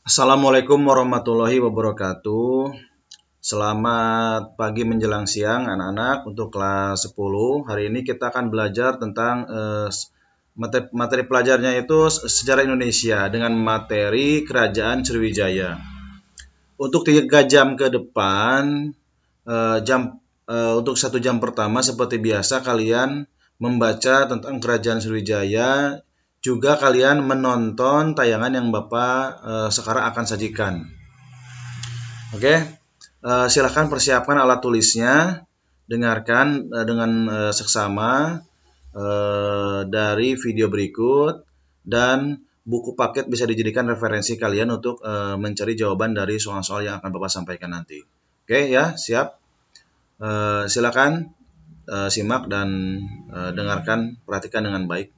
Assalamualaikum warahmatullahi wabarakatuh. Selamat pagi menjelang siang anak-anak untuk kelas 10. Hari ini kita akan belajar tentang materi pelajarnya itu sejarah Indonesia dengan materi Kerajaan Sriwijaya. Untuk 3 jam ke depan, untuk 1 jam pertama seperti biasa kalian membaca tentang Kerajaan Sriwijaya. Juga kalian menonton tayangan yang Bapak sekarang akan sajikan. Oke, silakan persiapkan alat tulisnya, dengarkan dengan seksama dari video berikut, dan buku paket bisa dijadikan referensi kalian untuk mencari jawaban dari soal-soal yang akan Bapak sampaikan nanti. Oke ya, siap? Silakan simak dan dengarkan, perhatikan dengan baik.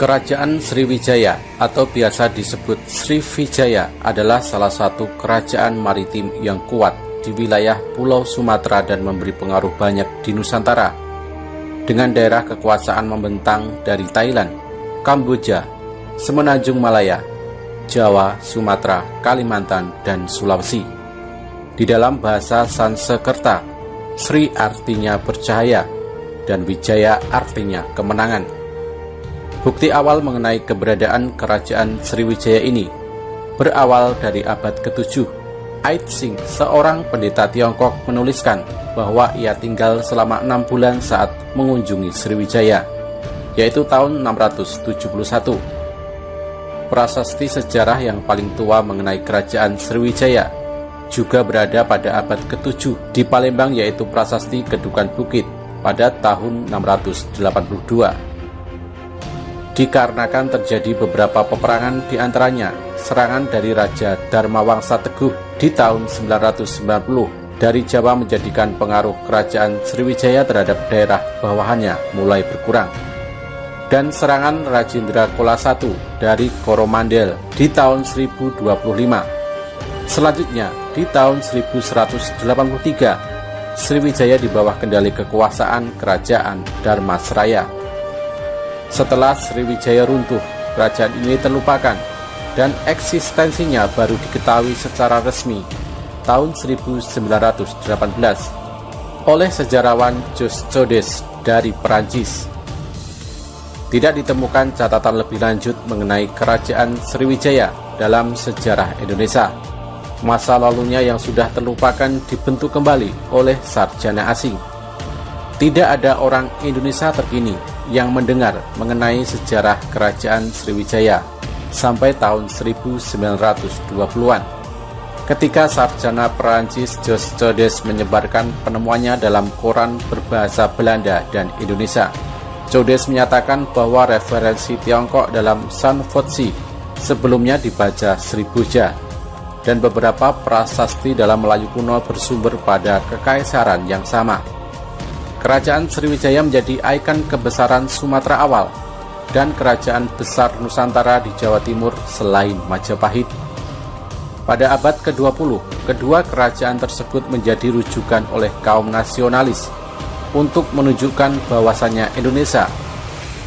Kerajaan Sriwijaya atau biasa disebut Sriwijaya adalah salah satu kerajaan maritim yang kuat di wilayah Pulau Sumatera dan memberi pengaruh banyak di Nusantara. Dengan daerah kekuasaan membentang dari Thailand, Kamboja, Semenanjung Malaya, Jawa, Sumatera, Kalimantan, dan Sulawesi. Di dalam bahasa Sanskerta, Sri artinya bercahaya dan Wijaya artinya kemenangan. Bukti awal mengenai keberadaan kerajaan Sriwijaya ini berawal dari abad ke-7. Ait Sing, seorang pendeta Tiongkok, menuliskan bahwa ia tinggal selama 6 bulan saat mengunjungi Sriwijaya, yaitu tahun 671. Prasasti sejarah yang paling tua mengenai kerajaan Sriwijaya juga berada pada abad ke-7 di Palembang, yaitu Prasasti Kedukan Bukit pada tahun 682. Dikarenakan terjadi beberapa peperangan, di antaranya serangan dari Raja Dharmawangsa Teguh di tahun 990 dari Jawa menjadikan pengaruh kerajaan Sriwijaya terhadap daerah bawahannya mulai berkurang. Dan serangan Rajendra Chola I dari Coromandel di tahun 1025. Selanjutnya, di tahun 1183, Sriwijaya di bawah kendali kekuasaan kerajaan Dharmasraya. Setelah Sriwijaya runtuh, kerajaan ini terlupakan dan eksistensinya baru diketahui secara resmi tahun 1918 oleh sejarawan Jos Codes dari Perancis. Tidak ditemukan catatan lebih lanjut mengenai kerajaan Sriwijaya dalam sejarah Indonesia. Masa lalunya yang sudah terlupakan dibentuk kembali oleh sarjana asing. Tidak ada orang Indonesia terkini yang mendengar mengenai sejarah kerajaan Sriwijaya sampai tahun 1920-an, ketika sarjana Perancis Jos Codes menyebarkan penemuannya dalam koran berbahasa Belanda dan Indonesia. Codes menyatakan bahwa referensi Tiongkok dalam San Fotsi sebelumnya dibaca Sriboja, dan beberapa prasasti dalam Melayu kuno bersumber pada kekaisaran yang sama. Kerajaan Sriwijaya menjadi ikon kebesaran Sumatera awal dan kerajaan besar Nusantara di Jawa Timur selain Majapahit. Pada abad ke-20, kedua kerajaan tersebut menjadi rujukan oleh kaum nasionalis untuk menunjukkan bahwasannya Indonesia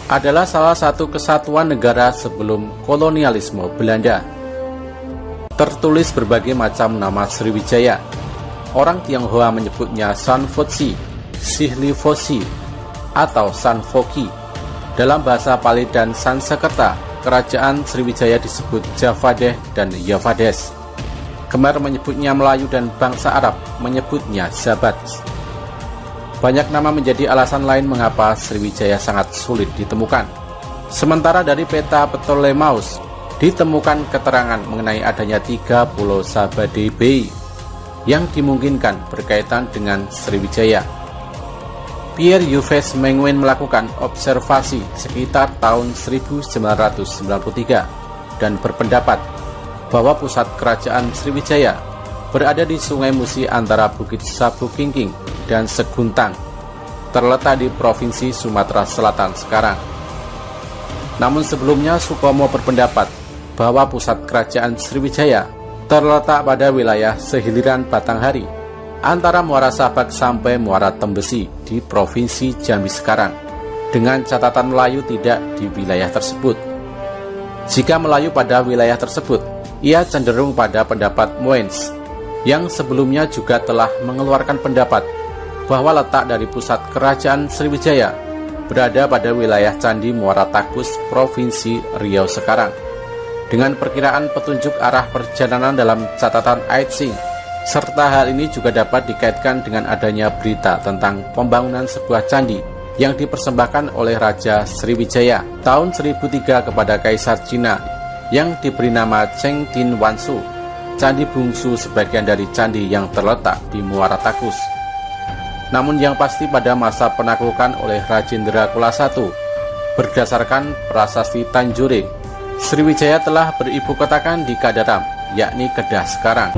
adalah salah satu kesatuan negara sebelum kolonialisme Belanda. Tertulis berbagai macam nama Sriwijaya. Orang Tionghoa menyebutnya San Fotsi, Sihlifosi, atau San Foki. Dalam bahasa Pali dan Sanskerta, kerajaan Sriwijaya disebut Javadeh dan Yavades. Khmer menyebutnya Melayu dan bangsa Arab menyebutnya Zabat. Banyak nama menjadi alasan lain mengapa Sriwijaya sangat sulit ditemukan. Sementara dari peta Ptolemeus ditemukan keterangan mengenai adanya 3 pulau Sabadeh Bay yang dimungkinkan berkaitan dengan Sriwijaya. Pierre Yves Mengwen melakukan observasi sekitar tahun 1993 dan berpendapat bahwa pusat kerajaan Sriwijaya berada di Sungai Musi antara Bukit Sabu Kingking dan Seguntang. terletak di Provinsi Sumatera Selatan sekarang. Namun sebelumnya Supomo berpendapat bahwa pusat kerajaan Sriwijaya terletak pada wilayah sehiliran Batanghari antara Muara Sabak sampai Muara Tembesi di Provinsi Jambi sekarang, dengan catatan Melayu tidak di wilayah tersebut. Jika Melayu pada wilayah tersebut, ia cenderung pada pendapat Moens, yang sebelumnya juga telah mengeluarkan pendapat bahwa letak dari pusat kerajaan Sriwijaya berada pada wilayah Candi Muara Takus, Provinsi Riau sekarang, dengan perkiraan petunjuk arah perjalanan dalam catatan Aitsing, serta hal ini juga dapat dikaitkan dengan adanya berita tentang pembangunan sebuah candi yang dipersembahkan oleh Raja Sriwijaya tahun 1003 kepada Kaisar Cina yang diberi nama Cheng Tin Wansu, candi bungsu sebagian dari candi yang terletak di Muara Takus. Namun yang pasti pada masa penaklukan oleh Rajendra Kula I, berdasarkan prasasti Tanjore, Sriwijaya telah beribukotakan di Kadaram, yakni Kedah sekarang.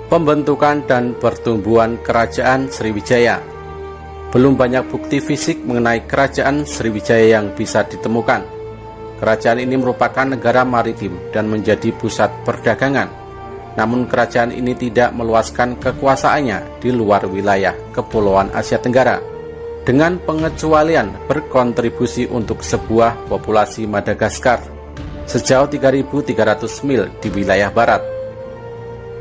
Pembentukan dan pertumbuhan kerajaan Sriwijaya. Belum banyak bukti fisik mengenai kerajaan Sriwijaya yang bisa ditemukan. Kerajaan ini merupakan negara maritim dan menjadi pusat perdagangan. Namun kerajaan ini tidak meluaskan kekuasaannya di luar wilayah Kepulauan Asia Tenggara, dengan pengecualian berkontribusi untuk sebuah populasi Madagaskar sejauh 3.300 mil di wilayah barat.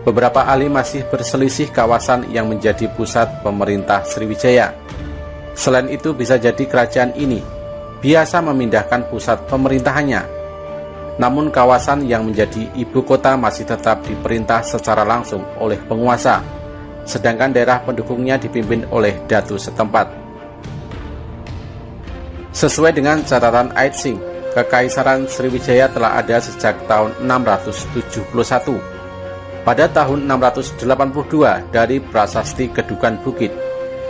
Beberapa ahli masih berselisih kawasan yang menjadi pusat pemerintah Sriwijaya. Selain itu, bisa jadi kerajaan ini biasa memindahkan pusat pemerintahannya. Namun kawasan yang menjadi ibu kota masih tetap diperintah secara langsung oleh penguasa, sedangkan daerah pendukungnya dipimpin oleh datu setempat. Sesuai dengan catatan Aitsing, Kekaisaran Sriwijaya telah ada sejak tahun 671. Pada tahun 682 dari prasasti Kedukan Bukit,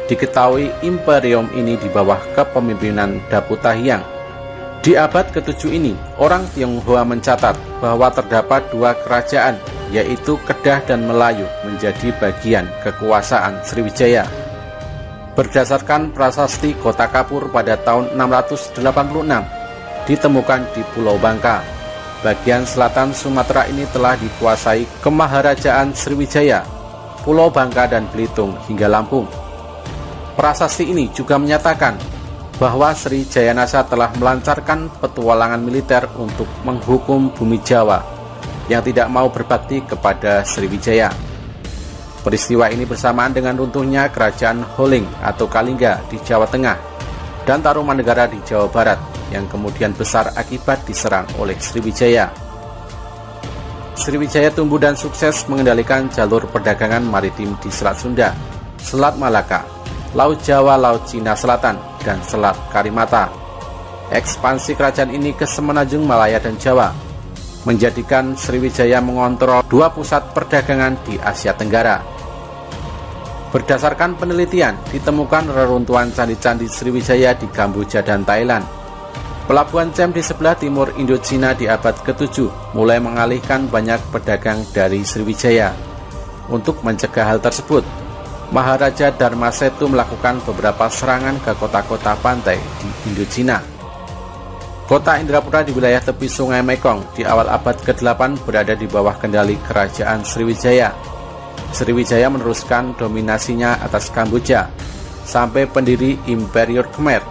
diketahui imperium ini di bawah kepemimpinan Daputahiang. Di abad ke-7 ini, orang Tionghoa mencatat bahwa terdapat dua kerajaan, yaitu Kedah dan Melayu, menjadi bagian kekuasaan Sriwijaya. Berdasarkan prasasti Kota Kapur pada tahun 686, ditemukan di Pulau Bangka. Bagian selatan Sumatera ini telah dikuasai Kemaharajaan Sriwijaya, Pulau Bangka dan Belitung hingga Lampung. Prasasti ini juga menyatakan bahwa Sri Jayanasa telah melancarkan petualangan militer untuk menghukum bumi Jawa yang tidak mau berbakti kepada Sriwijaya. Peristiwa ini bersamaan dengan runtuhnya Kerajaan Holing atau Kalingga di Jawa Tengah dan Tarumanegara di Jawa Barat yang kemudian besar akibat diserang oleh Sriwijaya. Sriwijaya tumbuh dan sukses mengendalikan jalur perdagangan maritim di Selat Sunda, Selat Malaka, Laut Jawa, Laut Cina Selatan, dan Selat Karimata. Ekspansi kerajaan ini ke Semenanjung Malaya dan Jawa menjadikan Sriwijaya mengontrol dua pusat perdagangan di Asia Tenggara. Berdasarkan penelitian, ditemukan reruntuhan candi-candi Sriwijaya di Kamboja dan Thailand. Pelabuhan Cem di sebelah timur Indochina di abad ke-7 mulai mengalihkan banyak pedagang dari Sriwijaya. Untuk mencegah hal tersebut, Maharaja Dharmasetu melakukan beberapa serangan ke kota-kota pantai di Indochina. Kota Indrapura di wilayah tepi Sungai Mekong di awal abad ke-8 berada di bawah kendali kerajaan Sriwijaya. Sriwijaya meneruskan dominasinya atas Kamboja sampai pendiri Imperium Khmer.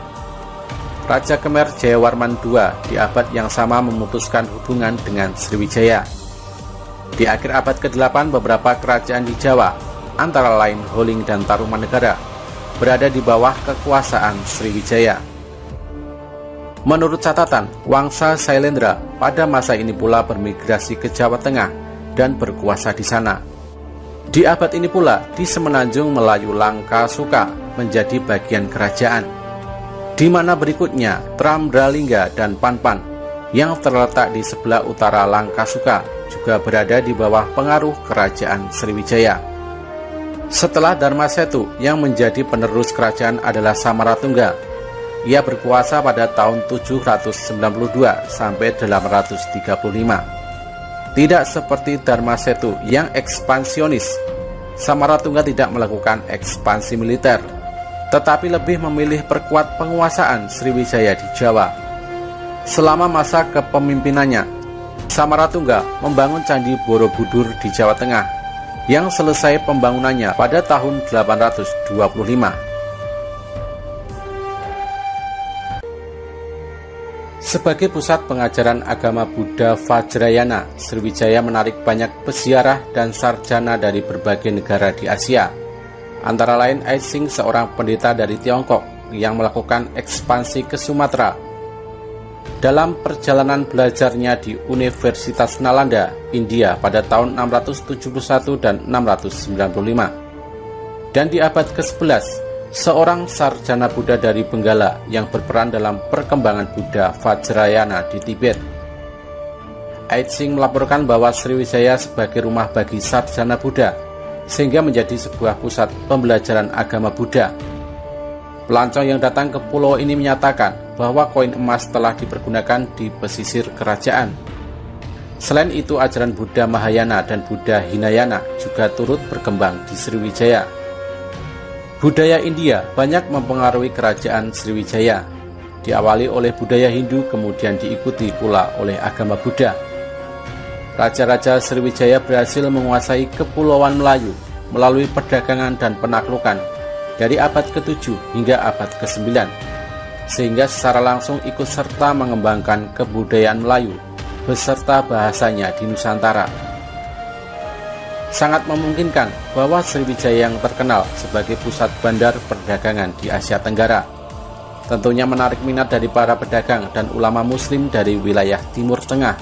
Raja Khmer Jayawarman II di abad yang sama memutuskan hubungan dengan Sriwijaya. Di akhir abad ke-8 beberapa kerajaan di Jawa, antara lain Holing dan Tarumanegara, berada di bawah kekuasaan Sriwijaya. Menurut catatan, Wangsa Sailendra pada masa ini pula bermigrasi ke Jawa Tengah dan berkuasa di sana. Di abad ini pula, di Semenanjung Melayu Langkasuka menjadi bagian kerajaan, di mana berikutnya Tramdralingga dan Panpan yang terletak di sebelah utara Langkasuka juga berada di bawah pengaruh kerajaan Sriwijaya. Setelah Dharmasetu, yang menjadi penerus kerajaan adalah Samaratungga. Ia berkuasa pada tahun 792 sampai 835. Tidak seperti Dharmasetu yang ekspansionis, Samaratungga tidak melakukan ekspansi militer, tetapi lebih memilih perkuat penguasaan Sriwijaya di Jawa. Selama masa kepemimpinannya, Samaratungga membangun Candi Borobudur di Jawa Tengah, yang selesai pembangunannya pada tahun 825. Sebagai pusat pengajaran agama Buddha Vajrayana, Sriwijaya menarik banyak peziarah dan sarjana dari berbagai negara di Asia. Antara lain Aitsing, seorang pendeta dari Tiongkok yang melakukan ekspansi ke Sumatera. Dalam perjalanan belajarnya di Universitas Nalanda, India pada tahun 671 dan 695. Dan di abad ke-11, seorang sarjana Buddha dari Benggala yang berperan dalam perkembangan Buddha Vajrayana di Tibet. Aitsing melaporkan bahwa Sriwijaya sebagai rumah bagi sarjana Buddha, sehingga menjadi sebuah pusat pembelajaran agama Buddha. Pelancong yang datang ke pulau ini menyatakan bahwa koin emas telah dipergunakan di pesisir kerajaan. Selain itu, ajaran Buddha Mahayana dan Buddha Hinayana juga turut berkembang di Sriwijaya. Budaya India banyak mempengaruhi kerajaan Sriwijaya. Diawali oleh budaya Hindu, kemudian diikuti pula oleh agama Buddha. Raja-raja Sriwijaya berhasil menguasai Kepulauan Melayu melalui perdagangan dan penaklukan dari abad ke-7 hingga abad ke-9, sehingga secara langsung ikut serta mengembangkan kebudayaan Melayu beserta bahasanya di Nusantara. Sangat memungkinkan bahwa Sriwijaya yang terkenal sebagai pusat bandar perdagangan di Asia Tenggara tentunya menarik minat dari para pedagang dan ulama muslim dari wilayah Timur Tengah,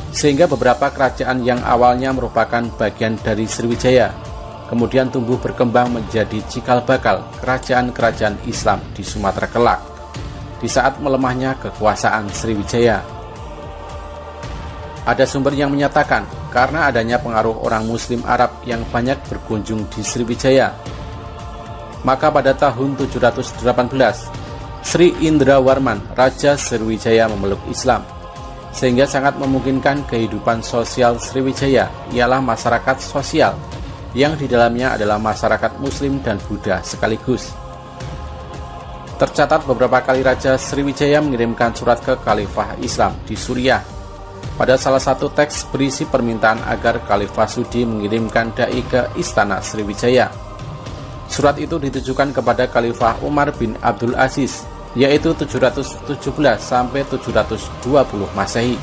sehingga beberapa kerajaan yang awalnya merupakan bagian dari Sriwijaya kemudian tumbuh berkembang menjadi cikal bakal kerajaan-kerajaan Islam di Sumatera kelak di saat melemahnya kekuasaan Sriwijaya. Ada sumber yang menyatakan karena adanya pengaruh orang Muslim Arab yang banyak berkunjung di Sriwijaya, maka pada tahun 718, Sri Indrawarman, Raja Sriwijaya memeluk Islam, sehingga sangat memungkinkan kehidupan sosial Sriwijaya ialah masyarakat sosial yang di dalamnya adalah masyarakat Muslim dan Buddha sekaligus. Tercatat beberapa kali Raja Sriwijaya mengirimkan surat ke Khalifah Islam di Suriah. Pada salah satu teks berisi permintaan agar Khalifah Sudi mengirimkan dai ke istana Sriwijaya. Surat itu ditujukan kepada Khalifah Umar bin Abdul Aziz, yaitu 717 sampai 720 Masehi.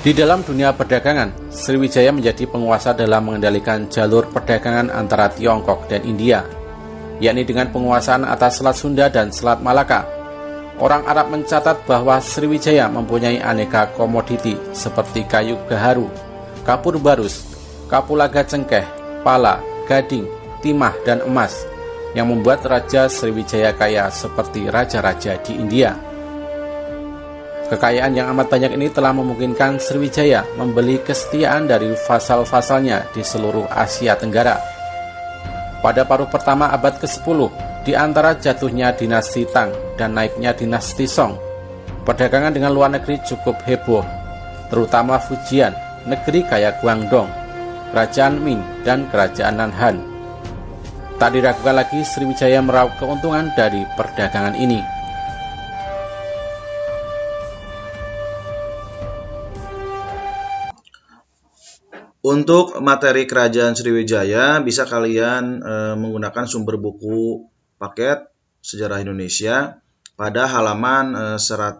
Di dalam dunia perdagangan, Sriwijaya menjadi penguasa dalam mengendalikan jalur perdagangan antara Tiongkok dan India, yakni dengan penguasaan atas Selat Sunda dan Selat Malaka. Orang Arab mencatat bahwa Sriwijaya mempunyai aneka komoditi seperti kayu gaharu, kapur barus, kapulaga cengkeh, pala, gading, timah, dan emas, yang membuat Raja Sriwijaya kaya seperti raja-raja di India. Kekayaan yang amat banyak ini telah memungkinkan Sriwijaya membeli kesetiaan dari vasal-vasalnya di seluruh Asia Tenggara. Pada paruh pertama abad ke-10, di antara jatuhnya dinasti Tang dan naiknya dinasti Song, perdagangan dengan luar negeri cukup heboh, terutama Fujian, negeri kaya Guangdong, kerajaan Ming, dan kerajaan Nanhan. Tak diragukan lagi Sriwijaya meraup keuntungan dari perdagangan ini. Untuk materi kerajaan Sriwijaya bisa kalian menggunakan sumber buku paket Sejarah Indonesia pada halaman 100.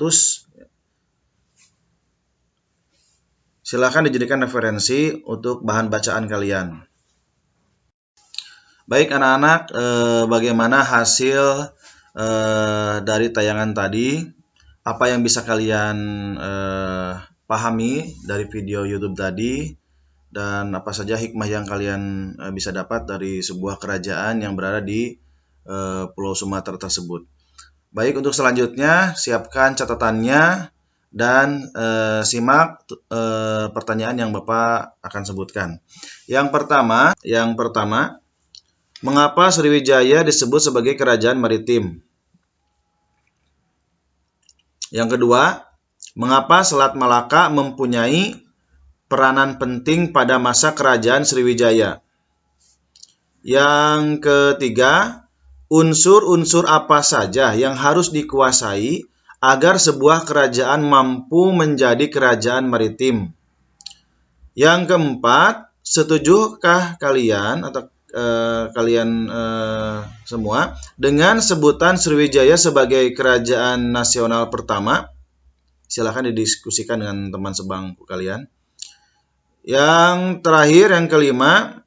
Silakan dijadikan referensi untuk bahan bacaan kalian. Baik anak-anak, bagaimana hasil dari tayangan tadi? Apa yang bisa kalian pahami dari video YouTube tadi? Dan apa saja hikmah yang kalian bisa dapat dari sebuah kerajaan yang berada di Pulau Sumatera tersebut. Baik, untuk selanjutnya siapkan catatannya dan simak pertanyaan yang Bapak akan sebutkan. Yang pertama, mengapa Sriwijaya disebut sebagai kerajaan maritim? Yang kedua, mengapa Selat Malaka mempunyai peranan penting pada masa kerajaan Sriwijaya? Yang ketiga, unsur-unsur apa saja yang harus dikuasai agar sebuah kerajaan mampu menjadi kerajaan maritim. Yang keempat, setujukah kalian atau kalian semua dengan sebutan Sriwijaya sebagai kerajaan nasional pertama? Silahkan didiskusikan dengan teman sebangku kalian. Yang terakhir, yang kelima,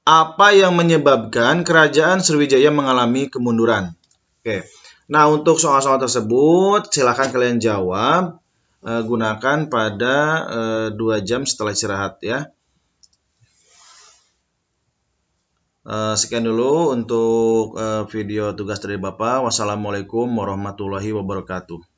apa yang menyebabkan kerajaan Sriwijaya mengalami kemunduran? Oke. Nah, untuk soal-soal tersebut silahkan kalian jawab gunakan pada 2 jam setelah istirahat ya. Sekian dulu untuk video tugas dari Bapak. Wassalamualaikum warahmatullahi wabarakatuh.